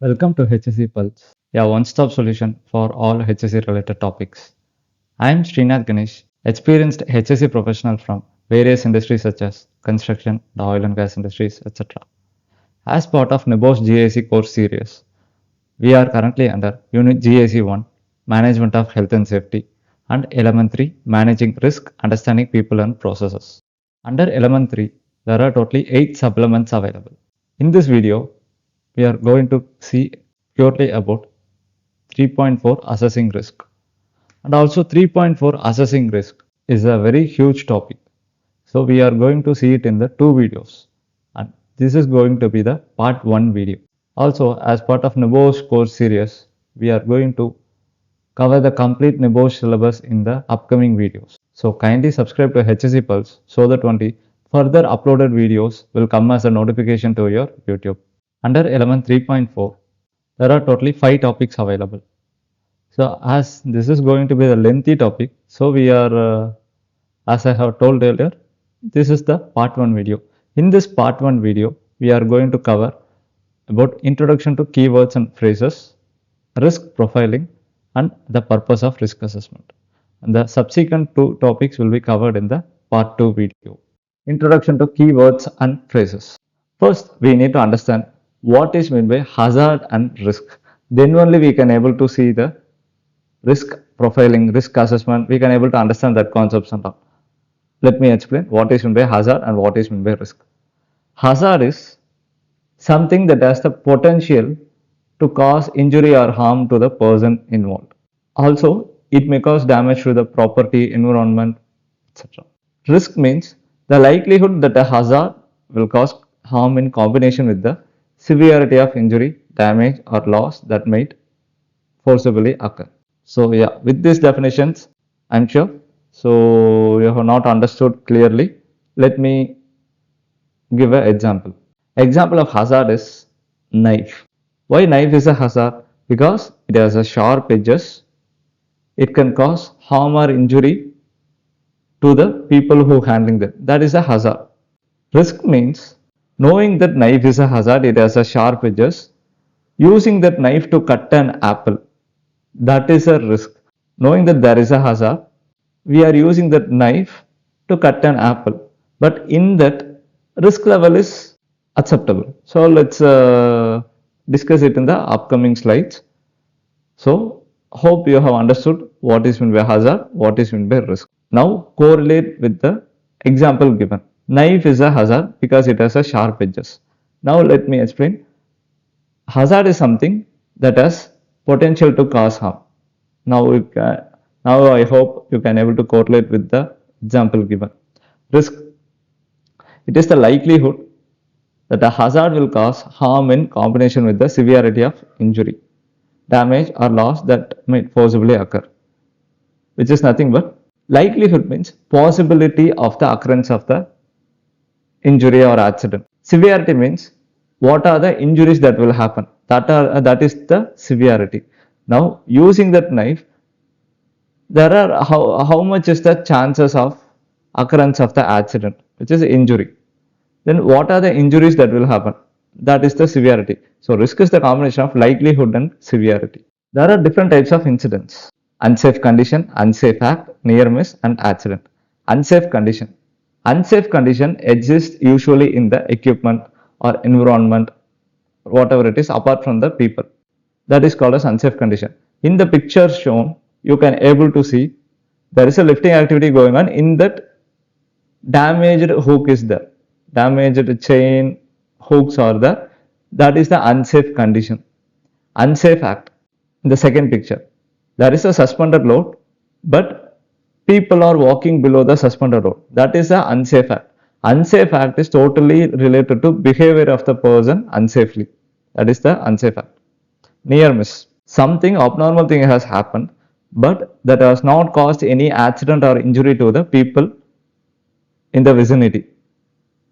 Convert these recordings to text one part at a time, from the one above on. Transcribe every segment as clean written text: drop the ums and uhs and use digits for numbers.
Welcome to HSC Pulse, a one-stop solution for all HSC related topics. I am Srinath Ganesh, experienced HSC professional from various industries such as construction, the oil and gas industries, etc. As part of NEBOSH GIC course series, we are currently under Unit GIC1, Management of Health and Safety, and Element 3, Managing Risk, Understanding People and Processes. Under Element 3, there are totally 8 supplements available. In this video, we are going to see purely about 3.4 assessing risk. And also 3.4 assessing risk is a very huge topic. So we are going to see it in the 2 videos. And this is going to be the part 1 video. Also, as part of NEBOSH course series, we are going to cover the complete NEBOSH syllabus in the upcoming videos. So kindly subscribe to HSC Pulse so that only further uploaded videos will come as a notification to your YouTube. Under element 3.4, there are totally 5 topics available. So as this is going to be a lengthy topic, so we are, as I have told earlier, this is the part 1 video. In this part 1 video, we are going to cover about introduction to keywords and phrases, risk profiling, and the purpose of risk assessment. And the subsequent 2 topics will be covered in the part 2 video. Introduction to keywords and phrases. First, we need to understand what is meant by hazard and risk. Then only we can able to see the risk profiling, risk assessment. We can able to understand that concepts and all. Let me explain what is meant by hazard and what is meant by risk. Hazard is something that has the potential to cause injury or harm to the person involved. Also, it may cause damage to the property, environment, etc. Risk means the likelihood that a hazard will cause harm in combination with the severity of injury, damage or loss that might forcibly occur. So yeah, with these definitions, I'm sure so you have not understood clearly. Let me give an example. Example of hazard is knife. Why knife is a hazard? Because it has a sharp edges. It can cause harm or injury to the people who handling them. That is a hazard. Risk means knowing that knife is a hazard, it has a sharp edges. Using that knife to cut an apple, that is a risk. Knowing that there is a hazard, we are using that knife to cut an apple. But in that, risk level is acceptable. So let's discuss it in the upcoming slides. So hope you have understood what is meant by hazard, what is meant by risk. Now correlate with the example given. Knife is a hazard because it has a sharp edges. Now let me explain. Hazard is something that has potential to cause harm. Now I hope you can able to correlate with the example given. Risk. It is the likelihood that a hazard will cause harm in combination with the severity of injury, damage or loss that might forcibly occur, which is nothing but likelihood means possibility of the occurrence of the injury or accident. Severity means what are the injuries that will happen. That is the severity. Now using that knife, there are how much is the chances of occurrence of the accident, which is injury. Then what are the injuries that will happen? That is the severity. So risk is the combination of likelihood and severity. There are different types of incidents. Unsafe condition, unsafe act, near miss and accident. Unsafe condition. Unsafe condition exists usually in the equipment or environment, whatever it is, apart from the people. That is called as unsafe condition. In the picture shown, you can able to see there is a lifting activity going on. In that, damaged hook is there. Damaged chain, hooks are there. That is the unsafe condition. Unsafe act. In the second picture, there is a suspended load, but people are walking below the suspended load. That is the unsafe act. Unsafe act is totally related to behavior of the person unsafely. That is the unsafe act. Near miss. Something abnormal thing has happened, but that has not caused any accident or injury to the people in the vicinity.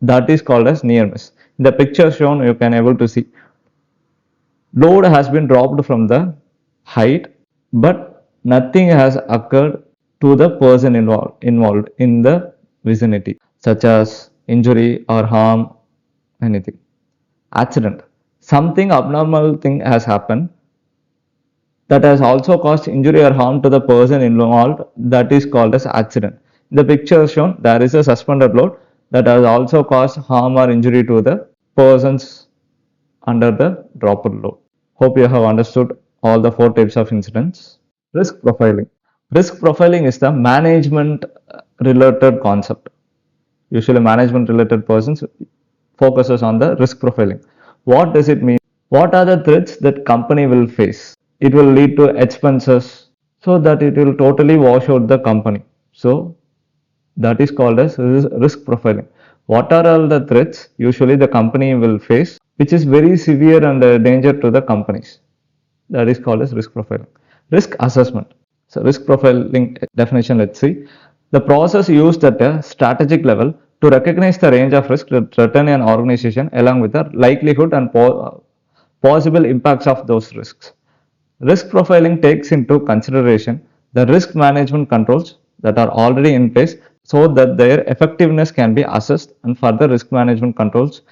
That is called as near miss. In the picture shown, you can able to see load has been dropped from the height, but nothing has occurred to the person involved in the vicinity, such as injury or harm, anything. Accident. something abnormal thing has happened that has also caused injury or harm to the person involved, that is called as accident. In the picture shown, there is a suspended load that has also caused harm or injury to the persons under the dropped load. Hope you have understood all the four types of incidents. Risk profiling. Risk profiling is the management related concept. Usually management related persons focuses on the risk profiling. What does it mean? What are the threats that company will face? It will lead to expenses so that it will totally wash out the company. So that is called as risk profiling. What are all the threats usually the company will face which is very severe and danger to the companies? That is called as risk profiling. Risk assessment. So risk profiling definition, let's see. The process used at a strategic level to recognize the range of risk that threaten an organization along with the likelihood and possible impacts of those risks. Risk profiling takes into consideration the risk management controls that are already in place so that their effectiveness can be assessed and further risk management controls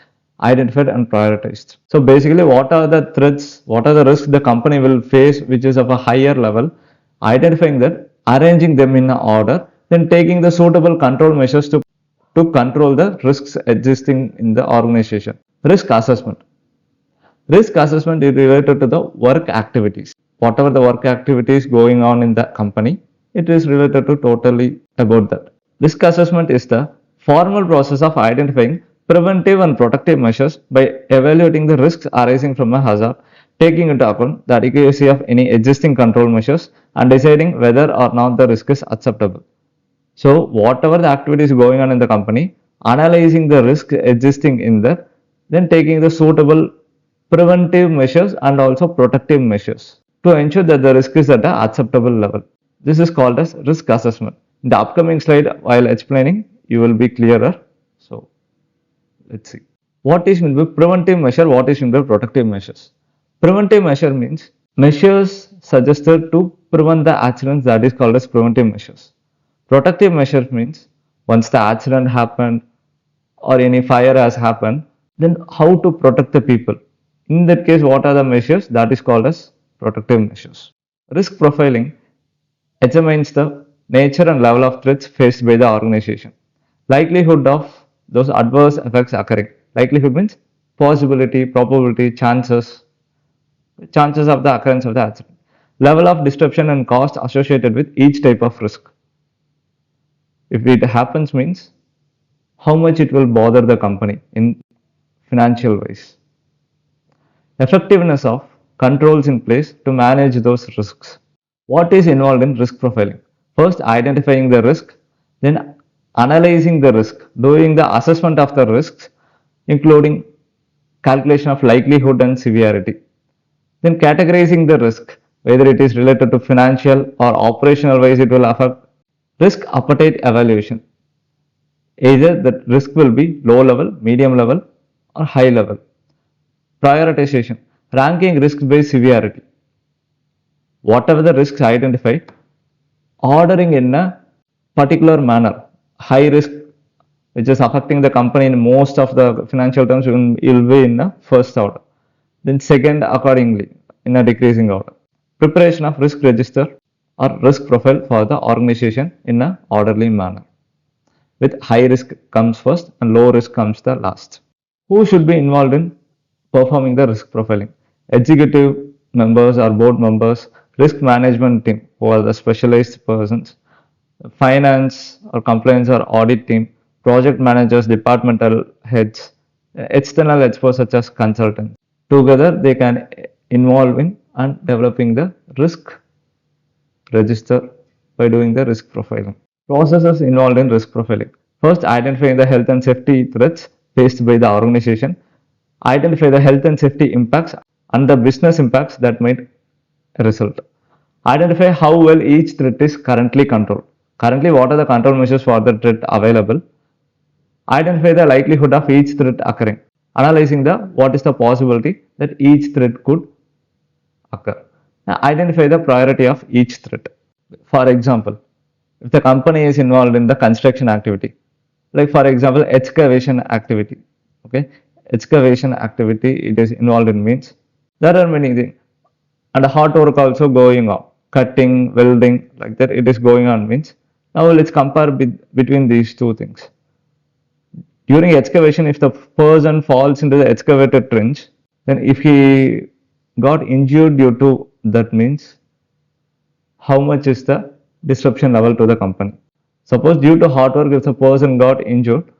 identified and prioritized. So basically, what are the threats, what are the risks the company will face which is of a higher level, identifying that, arranging them in order, then taking the suitable control measures to control the risks existing in the organization. Risk assessment. Risk assessment is related to the work activities. Whatever the work activities going on in the company, it is related to totally about that. Risk assessment is the formal process of identifying preventive and protective measures by evaluating the risks arising from a hazard, taking into account the adequacy of any existing control measures and deciding whether or not the risk is acceptable. So whatever the activity is going on in the company, analyzing the risk existing in there, then taking the suitable preventive measures and also protective measures to ensure that the risk is at an acceptable level. This is called as risk assessment. In the upcoming slide, while explaining, you will be clearer. So let's see. What is meant by preventive measure? What is meant by protective measures? Preventive measure means measures suggested to prevent the accidents, that is called as preventive measures. Protective measures means once the accident happened or any fire has happened, then how to protect the people. In that case, what are the measures? That is called as protective measures. Risk profiling examines the nature and level of threats faced by the organization. Likelihood of those adverse effects occurring. Likelihood means possibility, probability, chances of the occurrence of the accident. Level of disruption and cost associated with each type of risk. If it happens means how much it will bother the company in financial wise. Effectiveness of controls in place to manage those risks. What is involved in risk profiling? First, identifying the risk, then analyzing the risk, doing the assessment of the risks, including calculation of likelihood and severity. Then categorizing the risk, whether it is related to financial or operational wise, it will affect. Risk appetite evaluation. Either the risk will be low level, medium level, or high level. Prioritization. Ranking risk by severity. Whatever the risks identified, ordering in a particular manner. High risk, which is affecting the company in most of the financial terms, will be in a first order. Then second accordingly in a decreasing order. Preparation of risk register or risk profile for the organization in an orderly manner. With high risk comes first and low risk comes the last. Who should be involved in performing the risk profiling? Executive members or board members, risk management team who are the specialized persons, finance or compliance or audit team, project managers, departmental heads, external experts such as consultants. Together they can involve in and developing the risk register by doing the risk profiling. Processes involved in risk profiling. First, identifying the health and safety threats faced by the organization. Identify the health and safety impacts and the business impacts that might result. Identify how well each threat is currently controlled. Currently, what are the control measures for the threat available? Identify the likelihood of each threat occurring. Analyzing the what is the possibility that each threat could occur. Identify the priority of each threat. For example, if the company is involved in the construction activity, like for example excavation activity, okay, excavation activity it is involved in means there are many things. And hot work also going on, cutting, welding, like that it is going on means. Now let's compare between these two things. During excavation, if the person falls into the excavated trench, then if he got injured due to that means, how much is the disruption level to the company? Suppose due to hot work, if the person got injured,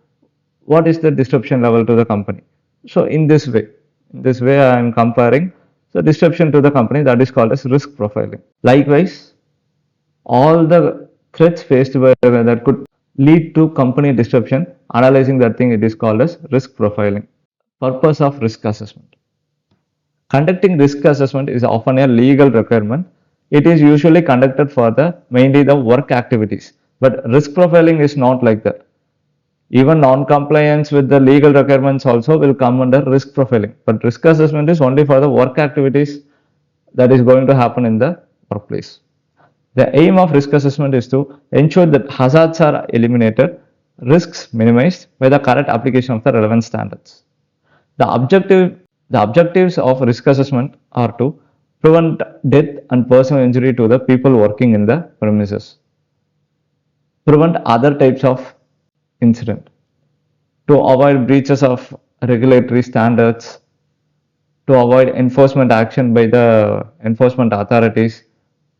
what is the disruption level to the company? So in this way I am comparing the disruption to the company, that is called as risk profiling. Likewise, all the threats faced by that could lead to company disruption, analyzing that thing it is called as risk profiling. Purpose of risk assessment. Conducting risk assessment is often a legal requirement. It is usually conducted for the mainly the work activities, but risk profiling is not like that. Even non-compliance with the legal requirements also will come under risk profiling, but risk assessment is only for the work activities that is going to happen in the workplace. The aim of risk assessment is to ensure that hazards are eliminated, risks minimized by the correct application of the relevant standards. The objectives of risk assessment are to prevent death and personal injury to the people working in the premises, prevent other types of incident, to avoid breaches of regulatory standards, to avoid enforcement action by the enforcement authorities,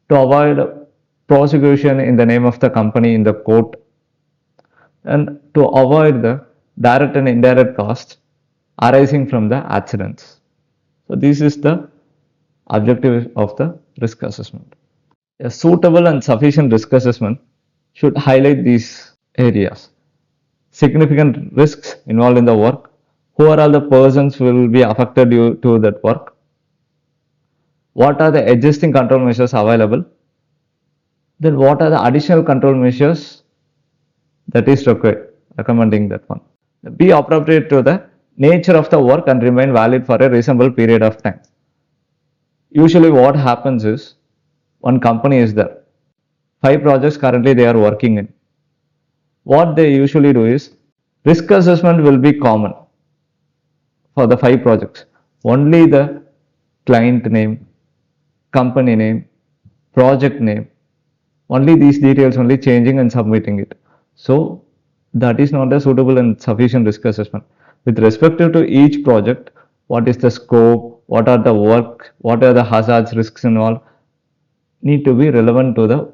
to avoid prosecution in the name of the company in the court, and to avoid the direct and indirect costs arising from the accidents. So this is the objective of the risk assessment. A suitable and sufficient risk assessment should highlight these areas. Significant risks involved in the work, who are all the persons who will be affected due to that work, what are the existing control measures available, then what are the additional control measures that is required, recommending that one. Be appropriate to the nature of the work and remain valid for a reasonable period of time. Usually what happens is, one company is there, 5 projects currently they are working in. What they usually do is, risk assessment will be common for the 5 projects. Only the client name, company name, project name, only these details only changing and submitting it. So that is not a suitable and sufficient risk assessment. With respect to each project, what is the scope, what are the work, what are the hazards, risks involved, need to be relevant to the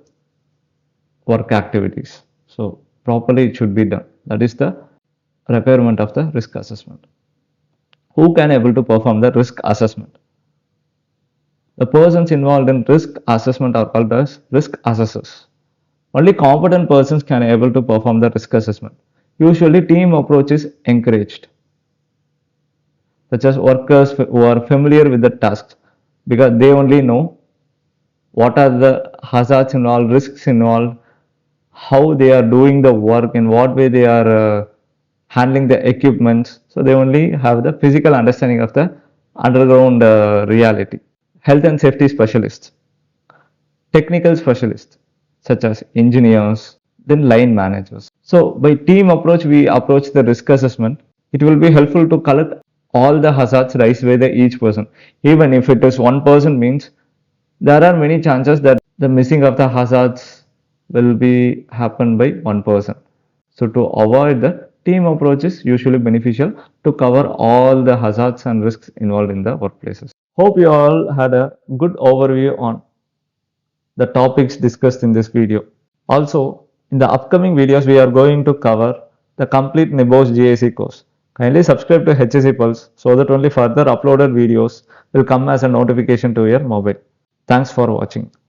work activities. So properly it should be done. That is the requirement of the risk assessment. Who can able to perform the risk assessment? The persons involved in risk assessment are called as risk assessors. Only competent persons can able to perform the risk assessment. Usually team approach is encouraged, such as workers who are familiar with the tasks, because they only know what are the hazards involved, risks involved, how they are doing the work, in what way they are handling the equipments. So they only have the physical understanding of the underground reality. Health and safety specialists, technical specialists such as engineers, then line managers. So by team approach, we approach the risk assessment. It will be helpful to collect all the hazards raised by the each person. Even if it is one person means, there are many chances that the missing of the hazards will be happen by one person. So to avoid the team approach is usually beneficial to cover all the hazards and risks involved in the workplaces. Hope you all had a good overview on the topics discussed in this video. Also, in the upcoming videos, we are going to cover the complete NEBOSH GIC course. Kindly subscribe to HSC Pulse so that only further uploaded videos will come as a notification to your mobile. Thanks for watching.